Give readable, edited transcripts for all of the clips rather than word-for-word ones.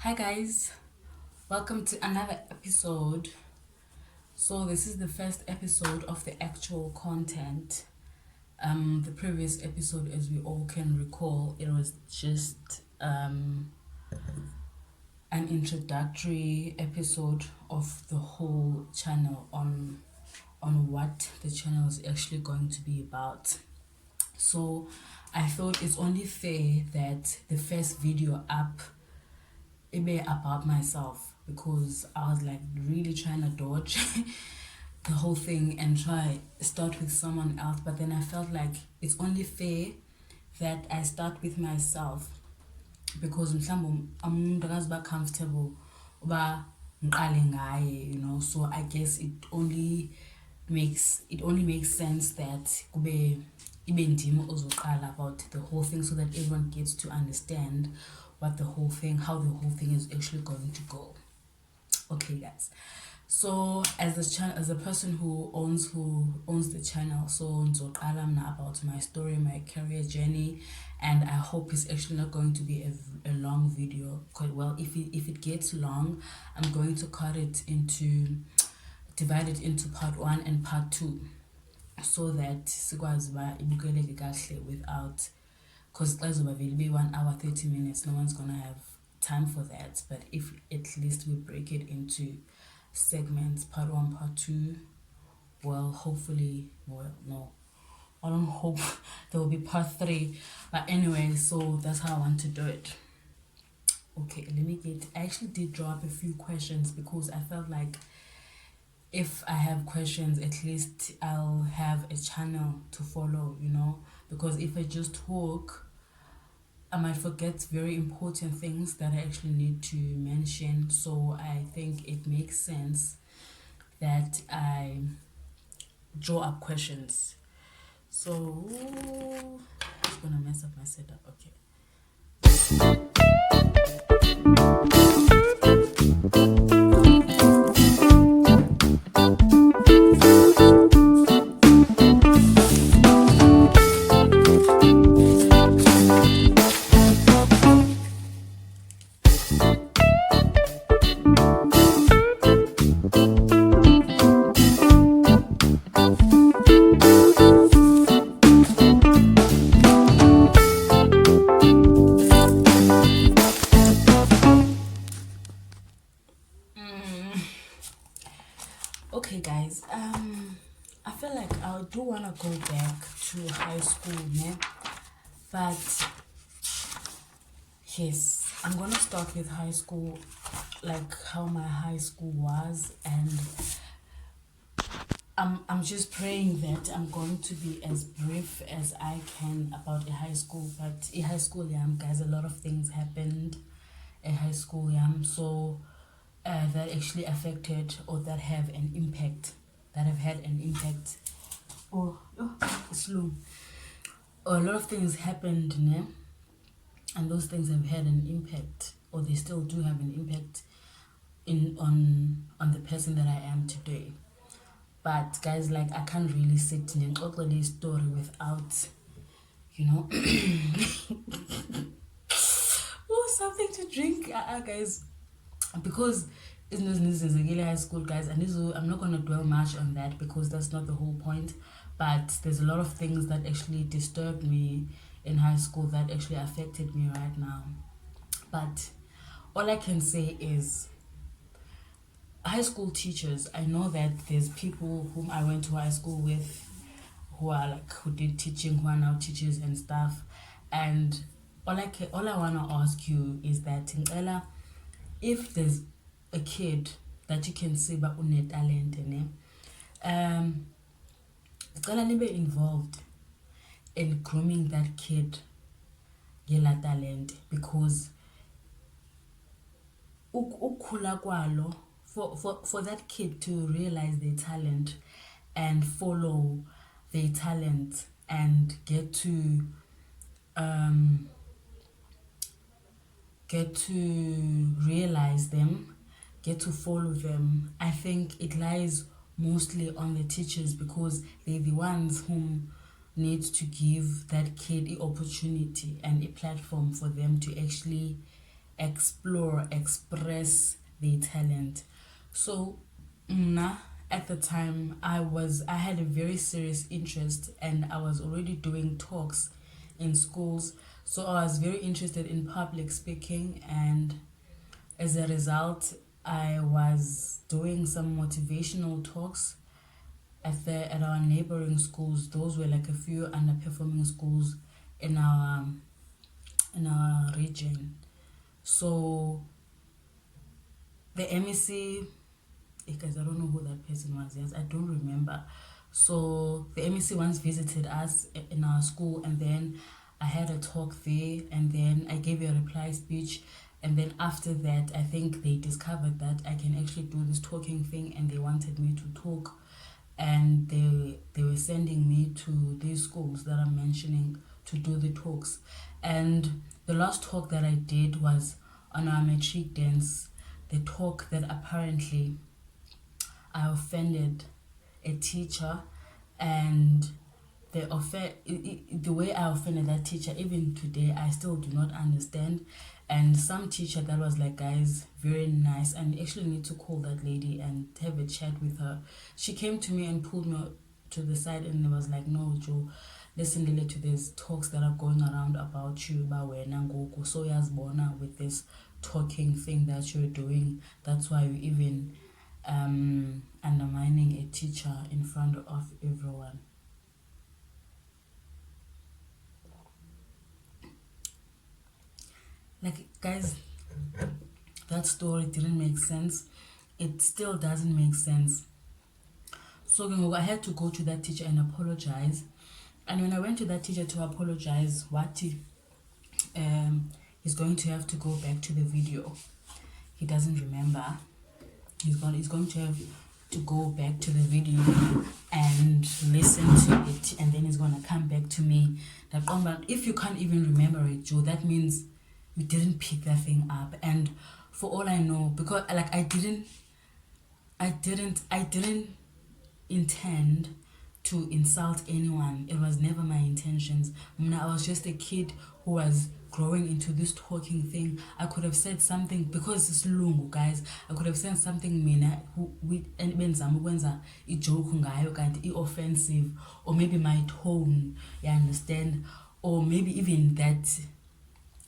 Hi guys, welcome to another episode. So this is the first episode of the actual content. The previous episode, as we all can recall, it was just an introductory episode of the whole channel on what the channel is actually going to be about. So I thought it's only fair that the first video up it be about myself, because I was like really trying to dodge the whole thing and try start with someone else, but then I felt like it's only fair that I start with myself, because mhlawumbe umuntu akaziba comfortable uba ngiqale ngaye, so I guess it only makes sense that kube ibe ndimi ozoqala about the whole thing, so that everyone gets to understand how the whole thing is actually going to go. Okay guys, so as a person who owns the channel, so ngizoqala mna about my story, my career journey, and I hope it's actually not going to be a long video. Well, if it gets long, I'm going to divide it into part 1 and part 2, so that sikwazi uba ibukeleke kahle without, because xa vele be 1 hour 30 minutes, no one's gonna have time for that. But if at least we break it into segments, part 1, part 2, well, hopefully, well, no, I don't hope there will be part 3, but anyway, so that's how I want to do it. Okay, I actually did draw up a few questions, because I felt like if I have questions, at least I'll have a channel to follow, because if I just talk, I might forget very important things that I actually need to mention. So I think it makes sense that I draw up questions. So I'm just gonna mess up my setup. Okay. Okay guys, I feel like I do want to go back to high school, yeah? But yes, I'm gonna start with high school, like how my high school was, and I'm just praying that I'm going to be as brief as I can about a high school. But in high school, guys, a lot of things happened in high school, so that actually affected, or that have had an impact. Slow. A lot of things happened, and those things have had an impact, or they still do have an impact on the person that I am today. But guys, like, I can't really sit and talk the story without, something to drink, guys, because it's not high school, guys, and I'm not going to dwell much on that, because that's not the whole point. But there's a lot of things that actually disturbed me in high school that actually affected me right now. But all I can say is, high school teachers, I know that there's people whom I went to high school with who did teaching, who are now teachers and stuff. And all I want to ask you is that, if there's a kid that you can see ba une talent, be involved in grooming that kid ngela talent, because ukukhula kwalo, for that kid to realize their talent and follow their talent and get to realize them, get to follow them, I think it lies mostly on the teachers, because they're the ones whom need to give that kid an opportunity and a platform for them to actually explore, express their talent. So at the time I had a very serious interest, and I was already doing talks in schools. So I was very interested in public speaking, and as a result I was doing some motivational talks at our neighboring schools. Those were like a few underperforming schools in our region. So the MEC, because I don't know who that person was, yes, I don't remember. So the MEC once visited us in our school, and then I had a talk there, and then I gave a reply speech. And then after that, I think they discovered that I can actually do this talking thing, and they wanted me to talk. And they were sending me to these schools that I'm mentioning to do the talks. And the last talk that I did was on our matric dance, the talk that apparently I offended a teacher, and the way I offended that teacher, even today I still do not understand. And some teacher that was like, guys, very nice, and actually need to call that lady and have a chat with her. She came to me and pulled me to the side and was like, no, Joe, listen to these talks that are going around about you, so yazibona with this talking thing that you're doing. That's why you even undermining a teacher in front of everyone. Like, guys, that story didn't make sense. It still doesn't make sense. So I had to go to that teacher and apologize. And when I went to that teacher to apologize, he's going to have to go back to the video. He doesn't remember. He's going to have to go back to the video and listen to it, and then he's going to come back to me. That, if you can't even remember it, Joe, that means you didn't pick that thing up. And for all I know, because like I didn't intend to insult anyone. It was never my intentions. I was just a kid who was growing into this talking thing. I could have said something, because it's lungu, guys. I could have said something mina joke offensive, or maybe my tone, you understand, or maybe even that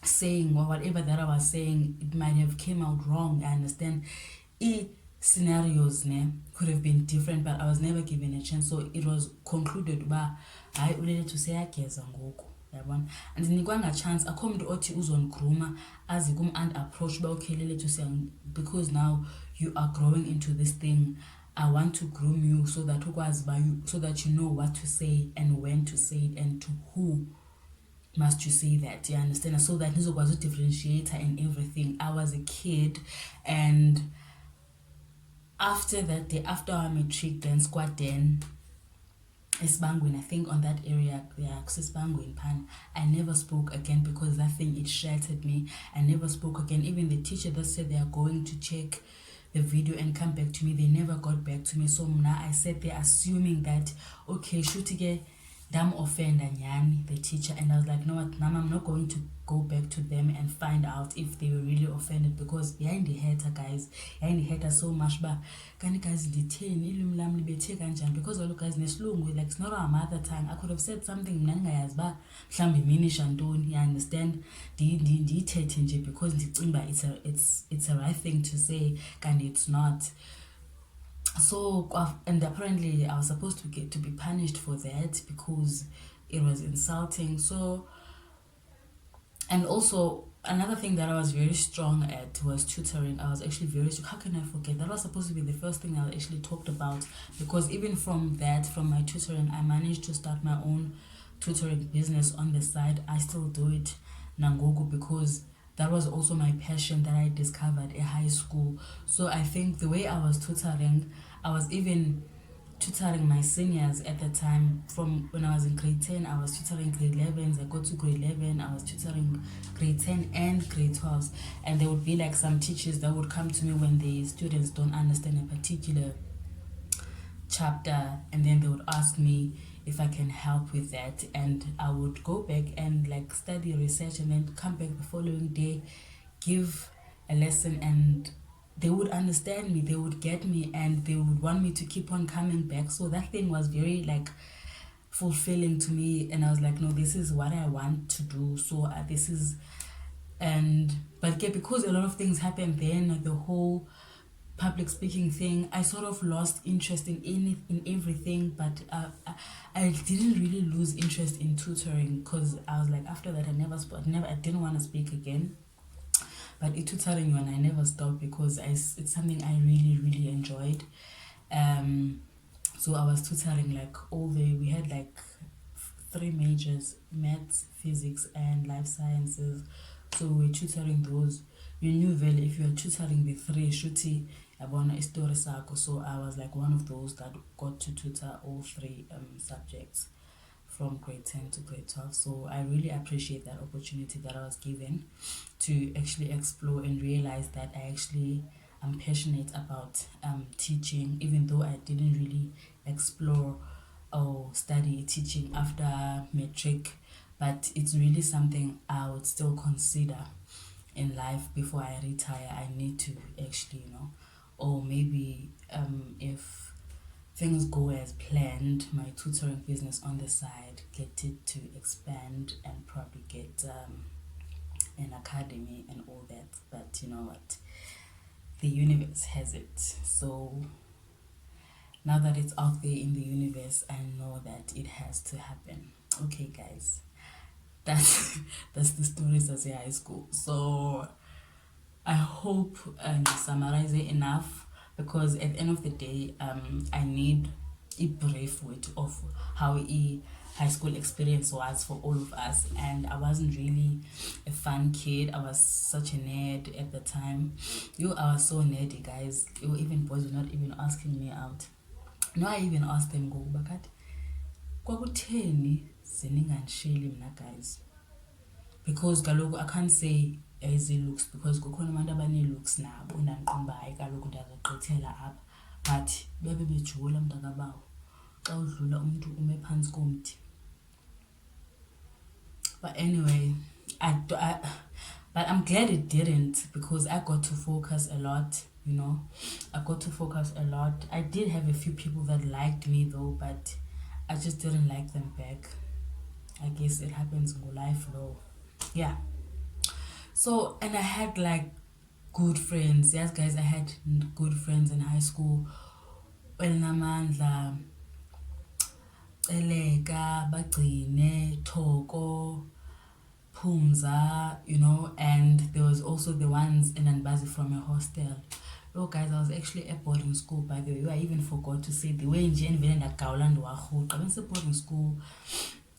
saying or whatever that I was saying, it might have came out wrong. I understand. Scenarios could have been different, but I was never given a chance. So it was concluded I ulele to say ageza ngoku, yabona. And nikwanga chance akho umuntu othi uzongigruma azi kum and approach ukhelele to say, because now you are growing into this thing, I want to groom you so that so that you know what to say and when to say it and to who must you say that, you understand, so that nizokwazi differentiator and everything. I was a kid, and after that day, after our matric dance squad, then Esbangwin, I think on that area, Esbangwin Pan, I never spoke again, because that thing, it shattered me. I never spoke again. Even the teacher that said they are going to check the video and come back to me, they never got back to me. So now I sat there assuming that, okay, shooting damn offender nyani, the teacher. And I was like, no what, now I'm not going to go back to them and find out if they were really offended, because behind the hater, guys, behind the hater so much, but can you guys detain ilum lam libethe kanjani, because all guys nesilungu, like, it's not our mother tongue. I could have said something nangayazi ba mhlambe minisha ntoni, you understand, ndithethe nje because ndicinga it's a right thing to say, and it's not. So, and apparently I was supposed to be punished for that because it was insulting. So, and also another thing that I was very strong at was tutoring. I was actually very strong. How can I forget? That was supposed to be the first thing I actually talked about, because even from my tutoring, I managed to start my own tutoring business on the side. I still do it nangoku, because that was also my passion that I discovered at high school. So I think the way I was tutoring, I was even tutoring my seniors at the time. From when I was in grade 10, I was tutoring grade 11s. I got to grade 11, I was tutoring grade 10 and grade 12s. And there would be like some teachers that would come to me when the students don't understand a particular chapter, and then they would ask me if I can help with that, and I would go back and like study research, and then come back the following day, give a lesson and they would understand me, they would get me, and they would want me to keep on coming back. So that thing was very like fulfilling to me, and I was like, no, this is what I want to do. So this is, and but yeah, because a lot of things happened then, the whole public speaking thing, I sort of lost interest in everything. But I didn't really lose interest in tutoring, because I was like, after that I didn't want to speak again. But in tutoring one, I never stopped because it's something I really enjoyed. So I was tutoring like we had like three majors: maths, physics, and life sciences. So we were tutoring those. You knew well if you were tutoring the three, shuti abona istory sakho. So I was like one of those that got to tutor all three subjects from grade 10 to grade 12. So I really appreciate that opportunity that I was given to actually explore and realize that I actually am passionate about teaching, even though I didn't really explore or study teaching after matric. But it's really something I would still consider in life. Before I retire, I need to actually, or maybe if things go as planned, my tutoring business on the side, get it to expand and probably get an academy and all that. But you know what? The universe has it. So now that it's out there in the universe, I know that it has to happen. Okay, guys. That's that's the stories as a high school. So I hope summarize it enough, because at the end of the day, I need a brief wit of how high school experience was for all of us. And I wasn't really a fun kid. I was such a nerd at the time. I was so nerdy, guys. Even boys were not even asking me out. No, I even asked them, go back, kwakutheni ziningandishiyeli mna, guys? Because kaloku I can't say looks, because kukhona abantu abanee-looks nabo endandiqonda hayi kaloku ndazogqithela apha, but bebe bejula mntakabawo xa udlula umntu ume phantsi komthi. But anyway, but I'm glad it didn't, because I got to focus a lot. I got to focus a lot. I did have a few people that liked me though, but I just didn't like them back. I guess it happens in life though. Yeah. So, and I had like good friends. Yes, guys, I had good friends in high school. Namandla, Eleka, Bagcine, Toko, Pumza, and there was also the ones in Anbazi from a hostel. Oh, guys, I was actually at boarding school, by the way. I even forgot to say the way in Jane Venda Gauland Wahu. I went to boarding school.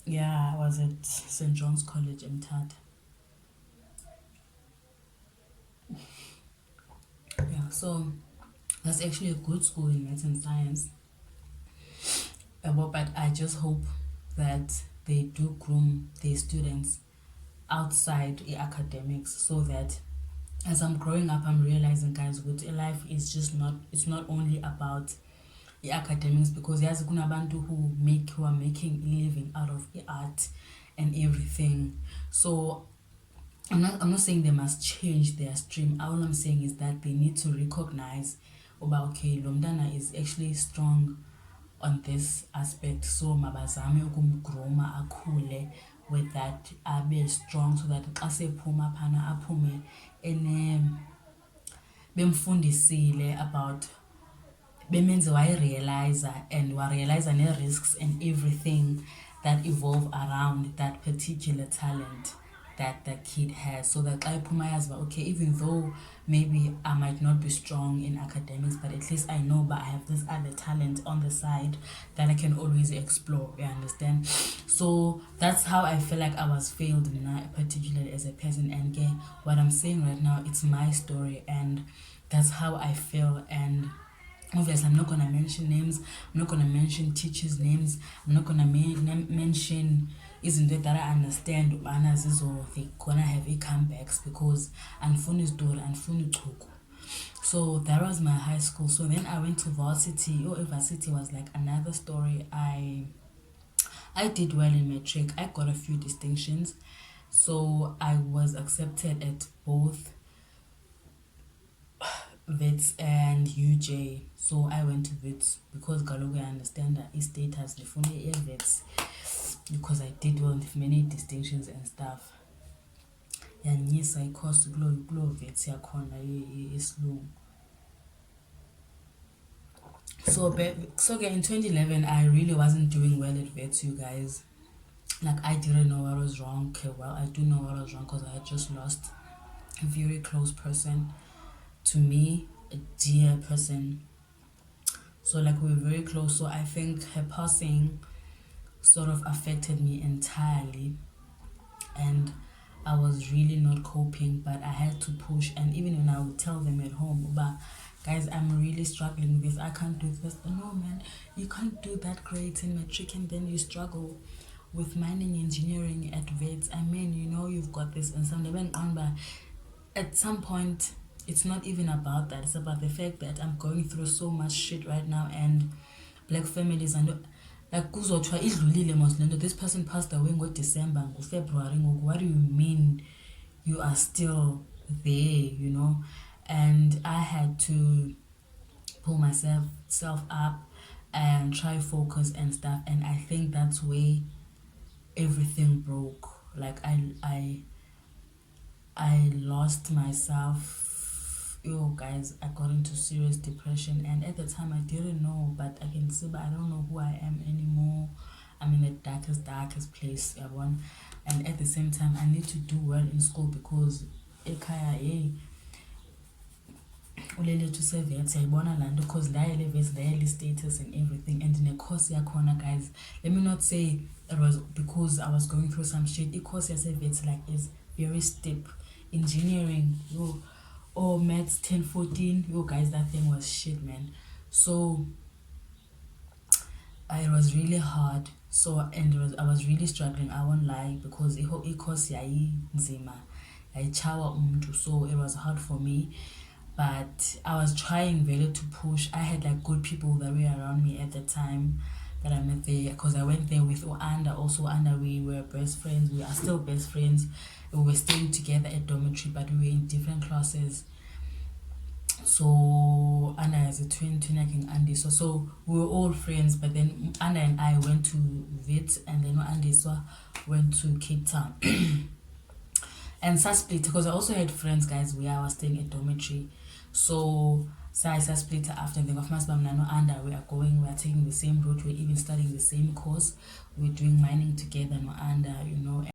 Yeah, I was at St. John's College in Tad. Yeah, so that's actually a good school in maths and science. But I just hope that they do groom their students outside the academics, so that as I'm growing up, I'm realizing, guys, with life is just it's not only about the academics, because there's kunabantu who are making a living out of the art and everything. So I'm not saying they must change their stream. All I'm saying is that they need to recognize about, okay, Lomdana is actually strong on this aspect, so mabazame ukumgroma akhule with that, abe strong, so that xa sephuma phana aphume bemfundisile about, bemenze wayirealize and warealize ne-risks and everything that evolve around that particular talent that the kid has, so that xa iphuma yazi uba, okay, even though maybe I might not be strong in academics, but at least I know, but I have this other talent on the side that I can always explore. You understand? So that's how I feel like I was failed, particularly as a person. And what I'm saying right now, it's my story, and that's how I feel. And obviously, I'm not going to mention names. I'm not going to mention teachers' names. I'm not going to mention isn't that I understand or they gonna have a comebacks, because andifuni story, andifuni chuku. So that was my high school. So then I went to varsity. Varsity was like another story. I did well in matric. I got a few distinctions. So I was accepted at both Wits and UJ. So I went to Wits because Galoga I understand that his state has the funny Wits because I did well with many distinctions and stuff. And yes, I caused glow Wits yakhona isilungu. So in 2011 I really wasn't doing well at Wits, you guys. Like I didn't know what was wrong. Okay, well I do know what was wrong because I had just lost a very close person to me, a dear person. So like we were very close. So I think her passing sort of affected me entirely, and I was really not coping, but I had to push. And even when I would tell them at home, but guys, I'm really struggling with this, I can't do this. No man, you can't do that great in matric and then you struggle with mining engineering at Wits. I mean, you know you've got this, and some went on, but at some point it's not even about that. It's about the fact that I'm going through so much shit right now, and black families and like kuzothiwa idlulile mos lento, this person passed away ngoDecember, ngoFebruary, ngoku what do you mean you are still there, you know? And I had to pull myself up and try focus and stuff, and I think that's where everything broke. Like I lost myself. Yo guys, I got into serious depression, and at the time I didn't know, but I can see, but I don't know who I am anymore. I'm in the darkest place, everyone. And at the same time I need to do well in school because ekhaya ulele to sevet yayibona laa nto because ndayele vets ndayele status and everything, and ne-course yakhona guys, let me not say it was because I was going through some shit. I-course yasevets like is very steep. Engineering, or maths 10-14, yo guys, that thing was shit, man. So it was really hard. So I was really struggling, I won't lie, because i-course yayinzima, yayichawa umntu, so it was hard for me. But I was trying really to push. I had like good people that were around me at the time that I met there, because I went there with Anda. Also Anda, we were best friends. We are still best friends. We were staying together at dormitory, but we were in different classes. So Anna has a twin King Andy. So we were all friends, but then Anna and I went to Wits, and then Andy went to Cape Town. And split because I also had friends, guys, where I was staying at dormitory. So I split after the government Nano Anda, we are taking the same route, we're even studying the same course, we're doing mining together, no Anda, you know.